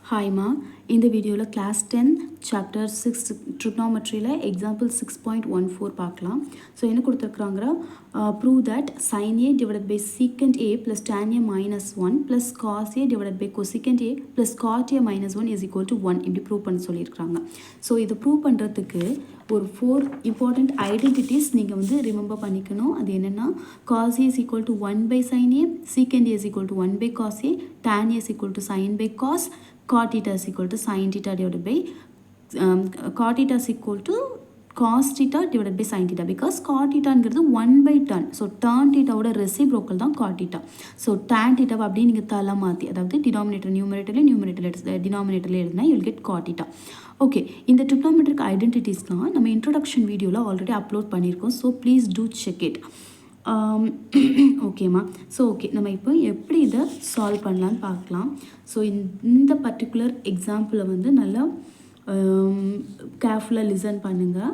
Hi Ma, in the video class 10 chapter 6 trigonometry example 6.14 பார்க்கலாம். So என்ன கொடுத்திருக்காங்க prove that sin a divided by secant a plus tan a minus 1 plus cos a divided by cosecant a plus cot a minus 1 is equal to 1 இப்படி prove பண்ண சொல்லியிருக்காங்க. So இது prove பண்ணுறதுக்கு ஒரு 4 important identities நீங்கள் வந்து remember பண்ணிக்கணும். அது என்னன்னா cos a is equal to 1 by sin a, secant a is equal to 1 by cos a, tan a is equal to sin by cos, cot theta is equal to sin theta divided by cot theta is equal to cos theta divided by sin theta because cot theta ங்கிறது 1 by tan. So tan theta ஓட reciprocal தான் cot theta. So tan theta அப்படியே நீங்கள் தலை மாற்றி அதாவது denominator denominator எழுதுனா you will get cot theta. Okay, இந்த trigonometric identitiesலாம் நம்ம இன்ட்ரோடக்ஷன் வீடியோவில் ஆல்ரெடி அப்லோட் பண்ணியிருக்கோம். So please do check it. ஓகேம்மா. ஸோ ஓகே, நம்ம இப்போ எப்படி இதை சால்வ் பண்ணலான்னு பார்க்கலாம். ஸோ இந்த பர்டிகுலர் எக்ஸாம்பிளை வந்து நல்லா கேர்ஃபுல்லாக லிசன் பண்ணுங்கள்.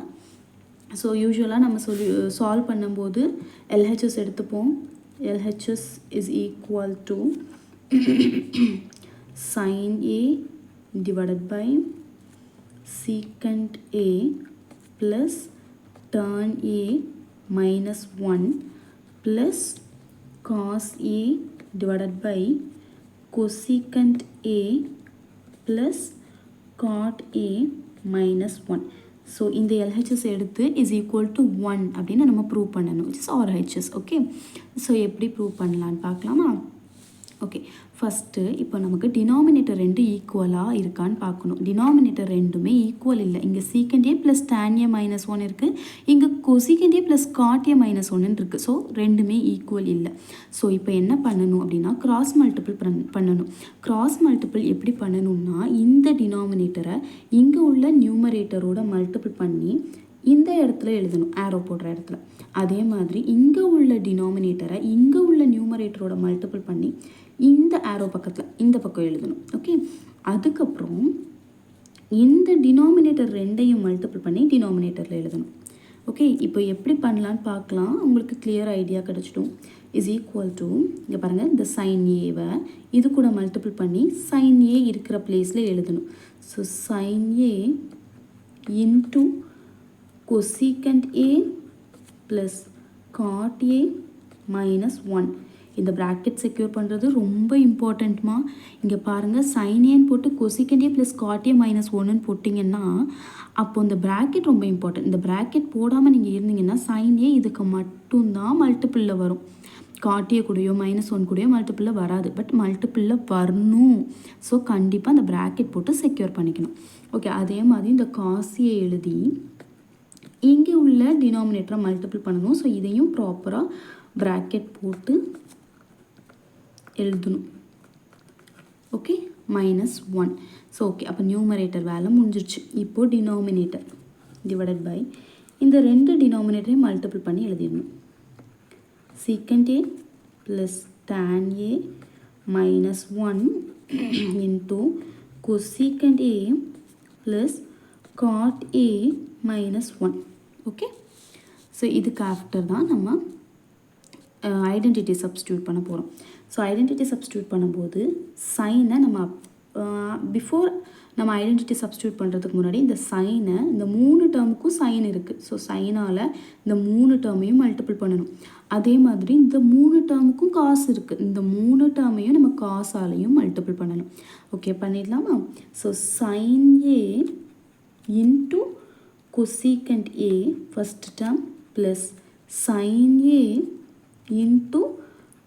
ஸோ யூஸ்வலாக நம்ம சால்வ் பண்ணும்போது எல்ஹெச்எஸ் எடுத்துப்போம். LHS is equal to sin a divided by secant a plus tan a minus 1 plus cos a divided by cosecant a plus cot a minus 1. So இந்த LHS எடுத்து is equal to 1 அப்படின்னு நம்ம prove பண்ணணும், which is RHS. Okay, so எப்படி prove பண்ணலான்னு பார்க்கலாமா? Okay, first இப்போ நமக்கு டினாமினேட்டர் ரெண்டு ஈக்குவலாக இருக்கான்னு பார்க்கணும். டினாமினேட்டர் ரெண்டுமே ஈக்குவல் இல்லை. இங்கே secant A plus tan a minus 1 இருக்குது, இங்கே cosecant A plus cot A minus 1 இருக்குது. ஸோ ரெண்டுமே ஈக்குவல் இல்லை. ஸோ இப்போ என்ன பண்ணணும் அப்படின்னா கிராஸ் மல்டிபிள் பண்ணணும். கிராஸ் மல்டிபிள் எப்படி பண்ணணும்னா இந்த டினாமினேட்டரை இங்கே உள்ள நியூமரேட்டரோட மல்டிபிள் பண்ணி இந்த இடத்துல எழுதணும், ஆரோ போடுற இடத்துல. அதே மாதிரி இங்கே உள்ள டினாமினேட்டரை இங்கே உள்ள நியூமரேட்டரோட மல்டிபிள் பண்ணி இந்த ஆரோ பக்கத்தில் இந்த பக்கம் எழுதணும். ஓகே, அதுக்கப்புறம் இந்த டினாமினேட்டர் ரெண்டையும் மல்டிபிள் பண்ணி டினாமினேட்டரில் எழுதணும். ஓகே, இப்போ எப்படி பண்ணலான்னு பார்க்கலாம். உங்களுக்கு கிளியர் ஐடியா கிடச்சிடும். இஸ் ஈக்குவல் டு இங்கே பாருங்கள், இந்த சைன் ஏவை இது கூட மல்டிபிள் பண்ணி சைன் ஏ இருக்கிற பிளேஸில் எழுதணும். So sine A into cosecant a plus cot a minus 1. இந்த bracket secure பண்ணுறது ரொம்ப இம்பார்ட்டண்ட்மா. இங்கே பாருங்கள், sin a போட்டு cosecant a plus cot a minus 1 போட்டிங்கன்னா அப்போ இந்த bracket ரொம்ப இம்பார்ட்டன்ட். இந்த bracket போடாமல் நீங்கள் இருந்தீங்கன்னா sin a இதுக்கு மட்டும்தான் மல்டிப்பிளில் வரும். காட் a கூடயோ மைனஸ் 1 கூடயோ மல்டிப்பிளில் வராது, பட் மல்டிப்பிளில் வரணும். ஸோ கண்டிப்பாக இந்த bracket போட்டு செக்யூர் பண்ணிக்கணும். ஓகே, அதே மாதிரி இந்த cos a எழுதி இங்கே உள்ள டினாமினேட்டரை மல்டிபிள் பண்ணணும். ஸோ இதையும் ப்ராப்பராக ப்ராக்கெட் போட்டு எழுதணும். Okay, minus 1. ஸோ ஓகே, அப்போ நியூமரேட்டர் வேலை முடிஞ்சிருச்சு. இப்போது டினாமினேட்டர் டிவைடட் பை இந்த ரெண்டு டினாமினேட்டரையும் மல்டிபிள் பண்ணி எழுதிடணும். Secant A plus tan a minus 1 into cosecant A plus cot a minus 1. Okay, so இதுக்கு ஆஃப்டர் தான் நம்ம ஐடென்டிட்டி சப்ஸ்டியூட் பண்ண போகிறோம். ஸோ ஐடென்டிட்டி சப்ஸ்டியூட் பண்ணும்போது சைனை நம்ம பிஃபோர் நம்ம ஐடென்டிட்டி சப்ஸ்டியூட் பண்ணுறதுக்கு முன்னாடி இந்த சைனை இந்த 3 டேர்முக்கும் சைன் இருக்குது. ஸோ சைனால் இந்த 3 டேர்மையும் மல்டிபிள் பண்ணணும். அதே மாதிரி இந்த 3 டேர்முக்கும் காசு இருக்குது. இந்த 3 டேர்மையும் நம்ம காசாலையும் மல்டிபிள் பண்ணணும். ஓகே, பண்ணிடலாமா? So sine A into cosecant a first term plus sin a into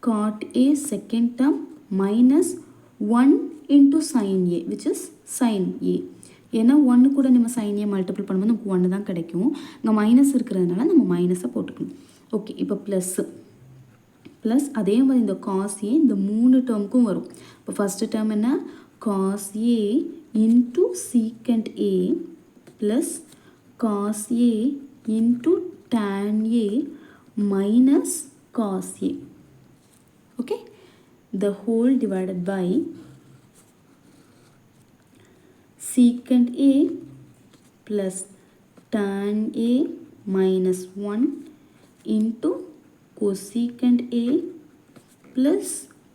cot a second term minus 1 into sin a which is sin a. ஏன்னா 1 கூட நம்ம sin a மல்டிபிள் பண்ணும்போது நமக்கு 1 தான் கிடைக்கும். இங்கே மைனஸ் இருக்கிறதுனால நம்ம மைனஸை போட்டுக்கணும். ஓகே, இப்போ ப்ளஸ் அதே மாதிரி இந்த காஸ் ஏ இந்த 3 டேர்முக்கும் வரும். இப்போ ஃபஸ்ட்டு டேர்ம் என்ன? Cos A into secant A plus cos a into tan a minus cos a. Okay, the whole divided by secant a plus tan a minus 1 into cosecant a plus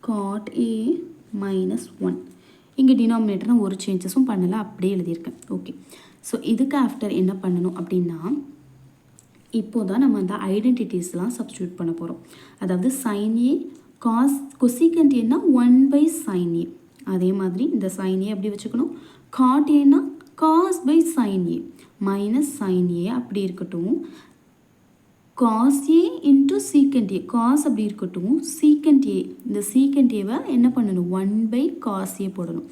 cot a minus 1. இங்கே denominator நான் ஒரு சேஞ்சஸும் பண்ணலை, அப்படியே எழுதியிருக்கேன். Okay, so இதுக்கு after என்ன பண்ணணும் அப்படின்னா, இப்போ தான் நம்ம அந்த ஐடென்டிட்டிஸ்லாம் சப்ஸ்டியூட் பண்ண போகிறோம். அதாவது sin a cos கொசிகண்ட் ஏன்னா 1/sin a, அதே மாதிரி இந்த sin a அப்படி வச்சுக்கணும். cot ஏன்னா cos/sin a minus sin a அப்படி இருக்கட்டும். cos a into secant a, cos அப்படி இருக்கட்டும். secant a, இந்த secant a என்ன பண்ணணும், 1/cos a போடணும்.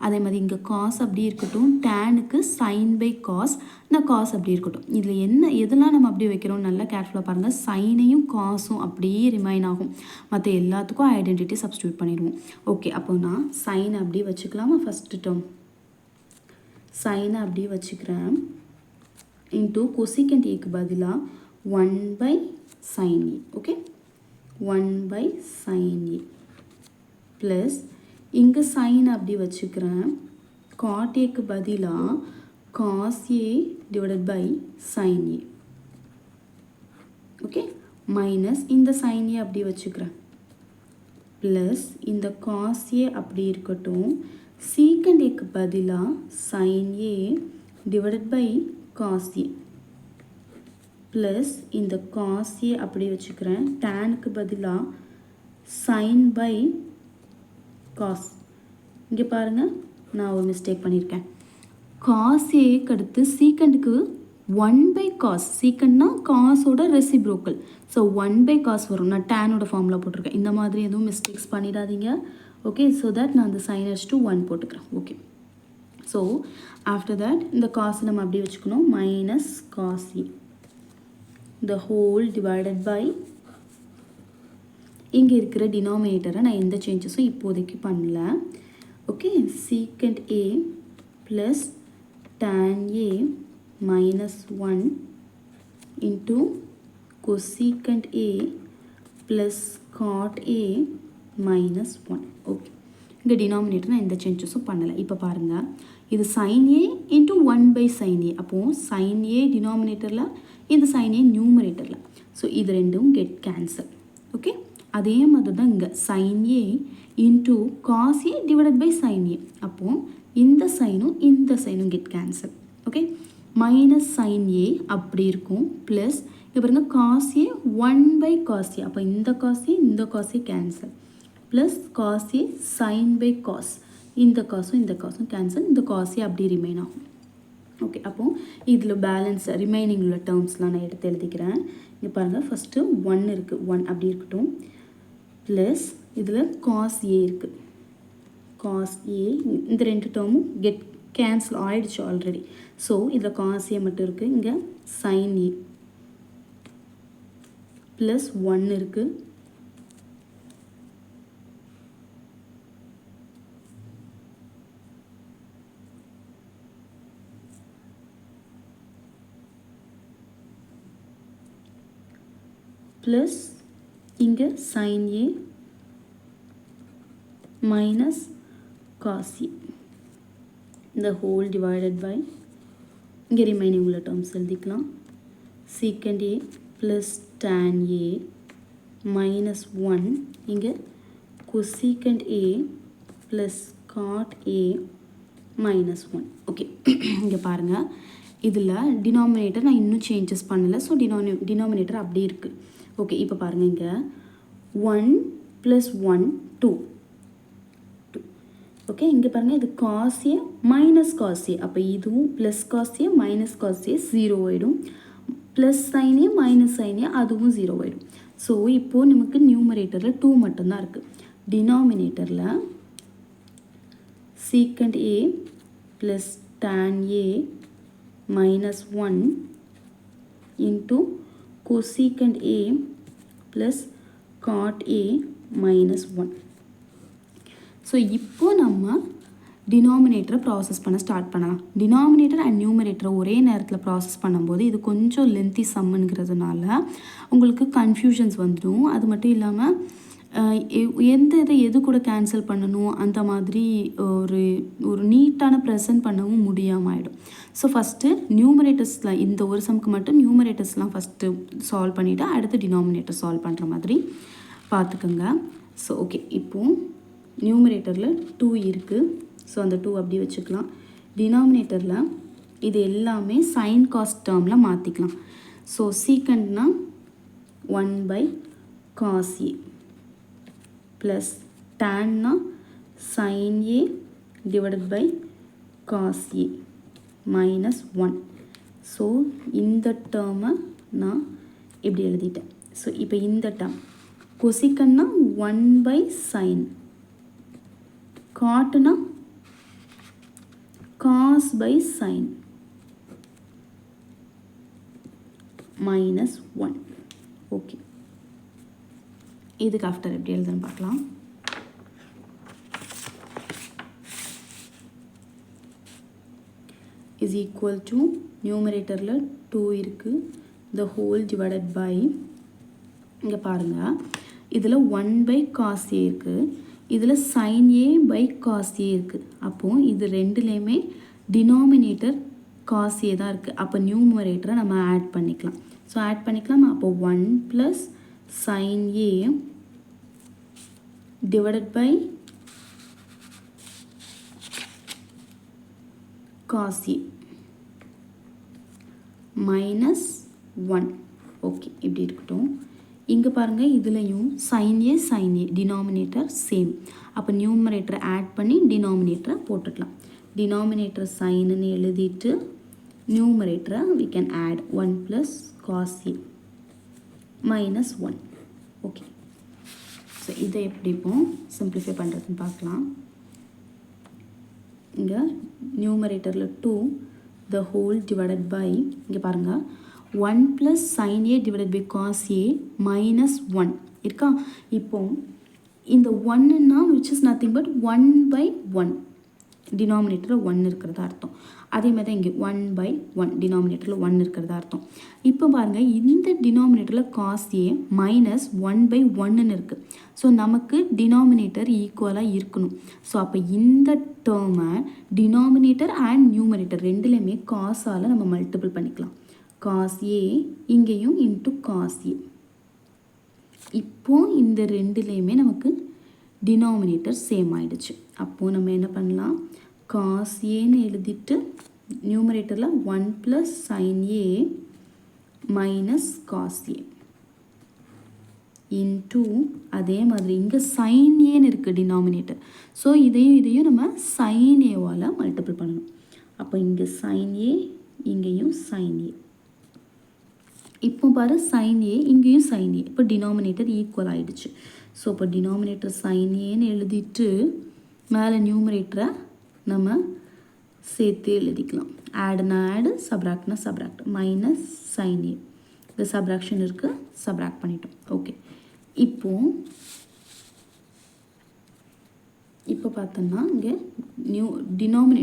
அதே மாதிரி இங்கே காஸ் அப்படி இருக்கட்டும். டேனுக்கு sin/cos, நான் காஸ் அப்படி இருக்கட்டும். இதில் எதெல்லாம் நம்ம அப்படி வைக்கிறோம் நல்லா கேர்ஃபுல்லாக பாருங்கள். சைனையும் காசும் அப்படியே ரிமைன் ஆகும். மற்ற எல்லாத்துக்கும் ஐடென்டிட்டி சப்ஸ்டியூட் பண்ணிடுவோம். ஓகே, அப்போ நான் சைனை அப்படியே வச்சுக்கலாமா? ஃபஸ்ட்டு டேர்ம் சைனை அப்படியே வச்சுக்கிறேன். இன்ட்டு கொசிகண்ட் ஏக்கு பதிலாக 1/sin a. Okay, 1/sin a plus இங்கே சைன் அப்படி வச்சுக்கிறேன். காட் ஏக்கு பதிலாக cos A divided by sine A. Okay, minus இந்த சைன் ஏ அப்படி வச்சுக்கிறேன். ப்ளஸ் இந்த காஸ் ஏ அப்படி இருக்கட்டும். சீக்கண்ட் ஏக்கு பதிலாக sine A divided by cos A. Plus இந்த காஸ் ஏ அப்படி வச்சுக்கிறேன். டேனுக்கு பதிலாக சைன் பை காஸ். இங்கே பாருங்கள், நான் ஒரு மிஸ்டேக் பண்ணியிருக்கேன். காஸ் ஏக்கு அடுத்து சீக்கண்டுக்கு 1/cos. சீக்கண்ட்னா காஸோட ரெசிப்ரோக்கல். ஸோ 1/cos வரும். நான் டேனோட ஃபார்முலா போட்டிருக்கேன். இந்த மாதிரி எதுவும் மிஸ்டேக்ஸ் பண்ணிடாதீங்க. ஓகே, ஸோ தட் நான் அந்த சைன் அடிச்சுட்டு 1 போட்டுக்கிறேன். ஓகே, ஸோ ஆஃப்டர் தட் இந்த காசை நம்ம அப்படி வச்சுக்கணும். Minus cos A the whole divided by இங்கே இருக்கிற டினாமினேட்டரை நான் எந்த சேஞ்சஸும் இப்போதைக்கு பண்ணல. Okay, secant A plus tan a minus 1 into cosecant A plus cot A minus 1. Okay, இங்கே டினாமினேட்டர் நான் எந்த சேஞ்சஸும் பண்ணலை. இப்போ பாருங்கள், இது sin a into 1/sin a. அப்போது sin a டினாமினேட்டரில், இந்த sin a நியூமரேட்டரில். ஸோ இது ரெண்டும் கெட் கேன்சல். ஓகே, அதே மாதிரி தான் இங்கே sin a into cos A divided by sin a. அப்போது இந்த சைனும் get cancel. Okay, minus sin a அப்படி இருக்கும். ப்ளஸ் இப்போ பாருங்கள் காஸ் ஏ 1/cos a. அப்போ இந்த cos A cancel. Plus cos A sin/cos, இந்த காசும் கேன்சல். இந்த காஸ் ஏ அப்படி ரிமைன் ஆகும். ஓகே, அப்போது இதில் பேலன்ஸ் ரிமைனிங் உள்ள டேர்ம்ஸ்லாம் நான் எடுத்து எழுதிக்கிறேன். இங்கே பாருங்கள், ஃபஸ்ட்டு 1 இருக்குது. 1 அப்படி இருக்கட்டும். ப்ளஸ் இதில் காஸ் ஏ இருக்குது. காஸ் ஏ இந்த ரெண்டு டேர்மும் கெட் கேன்சல் ஆகிடுச்சு ஆல்ரெடி. ஸோ இதில் காஸ் ஏ மட்டும் இருக்குது. இங்கே சைன் ஏ ப்ளஸ் 1 இருக்குது. ப்ளஸ் இங்கே sin a minus cos a the whole divided by இங்கே ரிமைனிங் உள்ள டேர்ம்ஸ் எழுதிக்கலாம். secant a plus tan a minus 1 இங்கே cosecant a plus cot a minus 1. Okay, இங்கே பாருங்கள், இதில் டினாமினேட்டர் நான் இன்னும் சேஞ்சஸ் பண்ணலை. ஸோ டினாமினேட்டர் அப்படி இருக்குது. ஓகே, இப்போ பாருங்கள், இங்கே 1 + 1 2. ஓகே, இங்கே பாருங்கள், இது cos A minus cos A. அப்போ இதுவும் plus cos A minus cos A 0 ஆகிடும். Plus sine A minus sine A அதுவும் 0 ஆகிடும். ஸோ இப்போது நமக்கு நியூமரேட்டரில் 2 மட்டும்தான் இருக்குது. டினாமினேட்டரில் secant A plus tan a minus 1 into cosecant a plus cot a minus 1. So இப்போ நம்ம டினாமினேட்டரை ப்ராசஸ் பண்ண ஸ்டார்ட் பண்ணலாம். டினாமினேட்டர் அண்ட் நியூமரேட்டரை ஒரே நேரத்தில் ப்ராசஸ் பண்ணும்போது இது கொஞ்சம் லென்த்தி சம்முங்கிறதுனால உங்களுக்கு கன்ஃபியூஷன்ஸ் வந்துடும். அது மட்டும் இல்லாமல் எது கூட கேன்சல் பண்ணணும் அந்த மாதிரி ஒரு நீட்டான ப்ரெசன்ட் பண்ணவும் முடியாமல் ஆகிடும். ஸோ ஃபஸ்ட்டு நியூமரேட்டர்ஸ்லாம் இந்த ஒரு சம்க்கு மட்டும் நியூமரேட்டர்ஸ்லாம் ஃபஸ்ட்டு சால்வ் பண்ணிவிட்டு அடுத்து டினாமினேட்டர் சால்வ் பண்ணுற மாதிரி பார்த்துக்கோங்க. ஸோ ஓகே, இப்போது நியூமரேட்டரில் 2 இருக்குது. ஸோ அந்த 2 அப்படி வச்சுக்கலாம். டினாமினேட்டரில் இது எல்லாமே சைன் காஸ் டேர்மில் மாற்றிக்கலாம். ஸோ சீக்கண்ட்னா 1/cos A ப்ளஸ் tanனா sin A divided by cos A minus 1. So இந்த டேர்மை நான் இப்படி எழுதிட்டேன். ஸோ இப்போ இந்த டேர்ம் கொசிக்கன்னா 1/sin, காட்டுனா cos/sin மைனஸ் 1. ஓகே, இதுக்கு ஆஃப்டர் எப்படி எழுதுன்னு பார்க்கலாம். இஸ் ஈக்குவல் டு நியூமரேட்டரில் 2 இருக்குது, the whole divided by, இங்கே பாருங்கள் இதில் 1/cos A இருக்குது, இதில் sin A/cos A இருக்குது. அப்போது இது ரெண்டுலேயுமே டினாமினேட்டர் cos A தான் இருக்குது. அப்போ நியூமரேட்டரை நம்ம ஆட் பண்ணிக்கலாம். ஸோ ஆட் பண்ணிக்கலாம். அப்போ 1 + sin A divided by cos A minus 1. Okay, இப்படி இருக்கட்டும். இங்கே பாருங்கள் இதுலேயும் sin A டினாமினேட்டர் சேம். அப்போ நியூமரேட்டரை ஆட் பண்ணி டினாமினேட்டரை போட்டுக்கலாம். டினாமினேட்டர் சைனுன்னு எழுதிட்டு நியூமரேட்டரை we can add 1 + cos A minus 1. Okay, so இதை எப்படி இப்போ சிம்பிளிஃபை பண்ணுறதுன்னு பார்க்கலாம். இங்கே நியூமரேட்டரில் 2 the whole divided by, இங்கே பாருங்கள் 1 + sin A divided by cos A minus 1 இருக்கா. இப்போ இந்த 1ன்னா which is nothing but 1/1, டினாமினேட்டரில் 1 இருக்கிறதா அர்த்தம். அதே மாதிரி தான் இங்கே 1/1 டினாமினேட்டரில் 1 இருக்கிறதா அர்த்தம். இப்போ பாருங்கள் இந்த டினாமினேட்டரில் cos A மைனஸ் 1/1ன்னு இருக்குது. ஸோ நமக்கு டினாமினேட்டர் ஈக்குவலாக இருக்கணும். ஸோ அப்போ இந்த டேர்மை டினாமினேட்டர் அண்ட் நியூமரேட்டர் ரெண்டுலேயுமே காஸால் நம்ம மல்டிபிள் பண்ணிக்கலாம். cos A இங்கேயும் இன்ட்டு cos A. இப்போது இந்த ரெண்டுலேயுமே நமக்கு டினாமினேட்டர் சேம் ஆகிடுச்சு. அப்போது நம்ம என்ன பண்ணலாம், cos Aன்னு எழுதிட்டு நியூமரேட்டரில் 1 + sin A minus cos A into அதே மாதிரி இங்கே sin Aன்னு இருக்குது டினாமினேட்டர். ஸோ இதையும் நம்ம sin Aவால் மல்டிபிள் பண்ணணும். அப்போ இங்கே sin A இங்கேயும் sin A. இப்போ பாரு sin A இங்கேயும் sin A. இப்போ டினாமினேட்டர் ஈக்குவல் ஆகிடுச்சு. ஸோ இப்போ டினாமினேட்டர் sin Aன்னு எழுதிட்டு மேலே நியூமரேட்டரை நம்ம சேர்த்து எழுதிக்கலாம். ஆடுனா ஆடு, சப்ராக்ட்னா சப்ராக்ட், மைனஸ் sin A. இந்த சப்ராக்ஷன் இருக்குது, சப்ராக்ட் பண்ணிட்டோம். ஓகே, இப்போ பார்த்தோம்னா இங்கே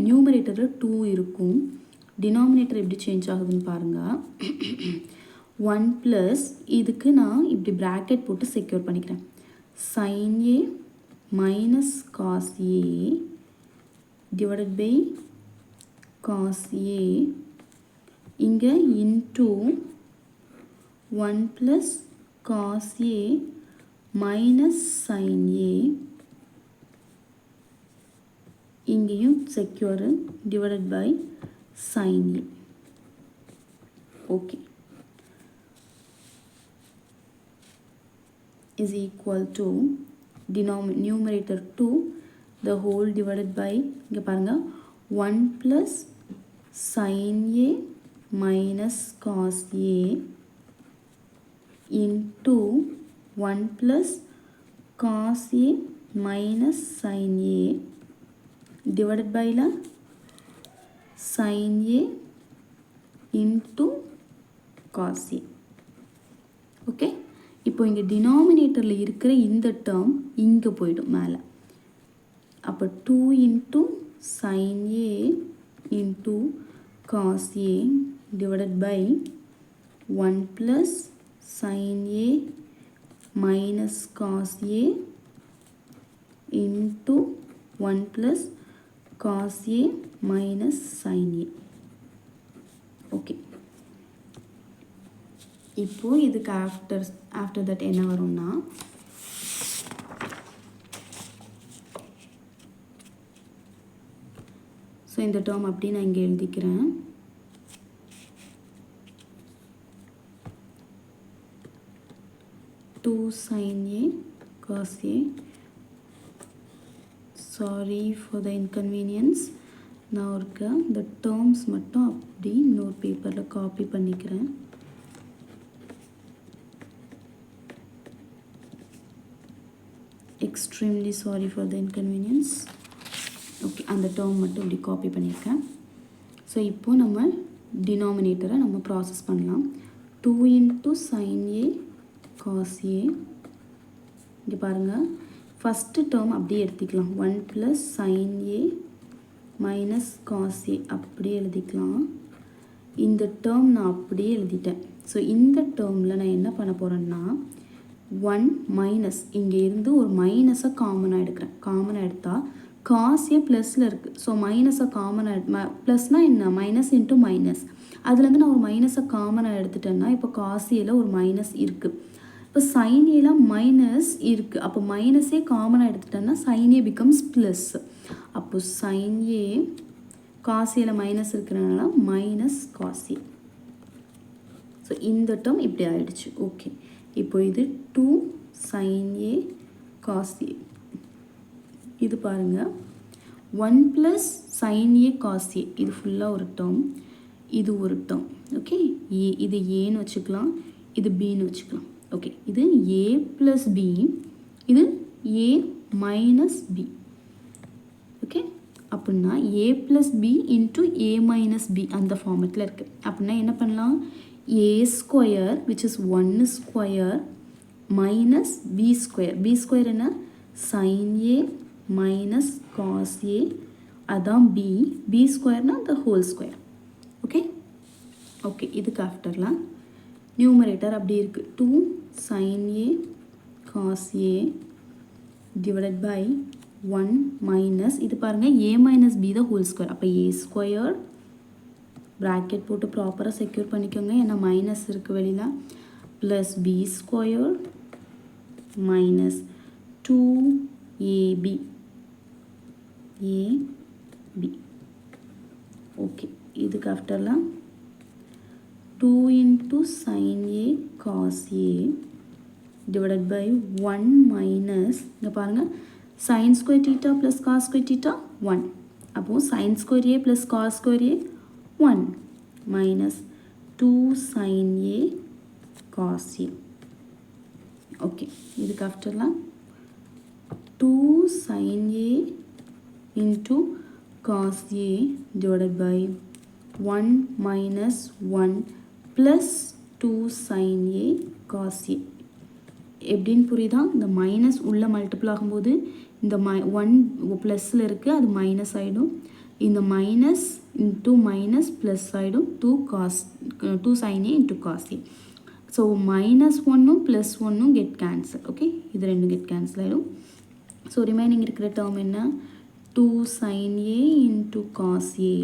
நியூமரேட்டரில் 2 இருக்கும். டினாமினேட்டர் எப்படி சேஞ்ச் ஆகுதுன்னு பாருங்கள். 1 ப்ளஸ் இதுக்கு நான் இப்படி ப்ராக்கெட் போட்டு செக்யூர் பண்ணிக்கிறேன். sin A minus cos A divided by cos A இங்கே into 1 + cos A minus sin A இங்கேயும் secure divided by sin A. Okay, is equal to numerator 2 the whole divided by, இங்கே பாருங்க 1 + sin A minus cos A into 1 + cos A minus sin A divided by sin A into cos A. Okay, இப்போ இங்கே டினாமினேட்டரில் இருக்கிற இந்த term இங்கே போய்டும் மேலே. அப்போ 2 into sin A into cos A divided by 1 + sin A minus cos A into 1 + cos A minus sin A. Okay, இப்போ இதுக்கு ஆஃப்டர் தட் என்ன வரும்னா ஸோ இந்த டேர்ம் அப்படி நான் இங்கே எழுதிக்கிறேன். Two sine A cos A. Sorry for the inconvenience. நான் இருக்க இந்த டேர்ம்ஸ் மட்டும் அப்படி இன்னொரு பேப்பரில் காப்பி பண்ணிக்கிறேன். extremely sorry for the inconvenience. Okay, அந்த டேர்ம் மட்டும் இப்படி காப்பி பண்ணியிருக்கேன். ஸோ இப்போது நம்ம டினாமினேட்டரை நம்ம ப்ராசஸ் பண்ணலாம். 2 into sin a cos a. இங்கே பாருங்கள், ஃபஸ்ட்டு டேர்ம் அப்படியே எடுத்துக்கலாம். 1 plus sin a minus cos a அப்படியே எழுதிக்கலாம். இந்த டேர்ம் நான் அப்படியே எழுதிட்டேன். ஸோ இந்த டேர்மில் நான் என்ன பண்ண போகிறேன்னா 1 மைனஸ், இங்கே இருந்து ஒரு மைனஸை காமனாக எடுக்கிறேன். காமனாக எடுத்தால் காஸ் ஏ ப்ளஸில் இருக்குது. ஸோ மைனஸை காமனாக ப்ளஸ்னால் என்ன, மைனஸ் இன்ட்டு மைனஸ். அதுலேருந்து நான் ஒரு மைனஸை காமனாக எடுத்துட்டேன்னா இப்போ காஸ் ஏல ஒரு மைனஸ் இருக்குது. இப்போ சைன் ஏல மைனஸ் இருக்குது. அப்போ மைனஸே காமனாக எடுத்துட்டேன்னா சைன் ஏ பிகம்ஸ் ப்ளஸ். அப்போ சைன் ஏ காஸ் ஏல மைனஸ் இருக்கிறதுனால மைனஸ் காஸ் ஏ. ஸோ இந்த டேர்ம் இப்படி ஆகிடுச்சு. ஓகே, இப்போ இது 2 sin a cos a. இது பாருங்கள், 1 plus sin a cos a. இது ஃபுல்லாக ஒரு டேர்ம், இது ஒரு டேர்ம். ஓகே, ஏ, இது ஏன்னு வச்சுக்கலாம், இது பின்னு வச்சுக்கலாம். ஓகே, இது a plus b, இது a minus b. ஓகே, அப்படின்னா a plus b into a minus b அந்த ஃபார்மெட்டில் இருக்குது. அப்படின்னா என்ன பண்ணலாம், a square which is 1 square minus b square. b square என்ன, sin a minus cos a, அதான் b. b square the whole square. Okay okay, இதுக்கு ஆஃப்டர்லாம் numerator அப்படி இருக்குது. 2 sin a cos a divided by 1 minus, இது பாருங்கள் a minus b the whole square. அப்போ a square bracket போட்டு ப்ராப்பராக செக்யூர் பண்ணிக்கோங்க, ஏன்னா மைனஸ் இருக்குது வெளியில். Plus B square minus 2ab ab. Okay, இதுக்கு ஆஃப்டர்லாம் 2 into sin a cos a divided by 1 minus, இங்கே பாருங்கள் sin square theta plus cos square theta 1. அப்போது sin square a plus cos square a 1 minus 2 sin a cos a. Okay, இதுக்கு ஆஃப்டர்லாம் 2 sin a into cos a divided by 1 minus 1 plus 2 sin a cos a. எப்படின்னு புரியுதா? இந்த minus உள்ள multiple ஆகும்போது இந்த 1 ப்ளஸில் இருக்குது, அது மைனஸ் ஆகிடும். இந்த மைனஸ் இன்ட்டு மைனஸ் ப்ளஸ் ஆகிடும். 2 sin a into cos a. So minus ஒன்னும் ப்ளஸ் ஒன்னும் கெட் கேன்சல். ஓகே, இது ரெண்டும் கெட் கேன்சல் ஆகிடும். ஸோ ரிமைனிங் இருக்கிற டேர்ம் என்ன, 2 sin a into cos a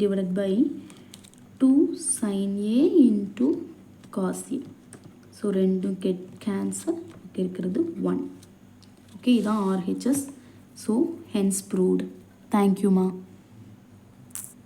divided by 2 sin a into cos a. So ரெண்டும் get cancel, இருக்கிறது 1. Okay, இதான் RHS. So hence proved. தேங்க்யூமா.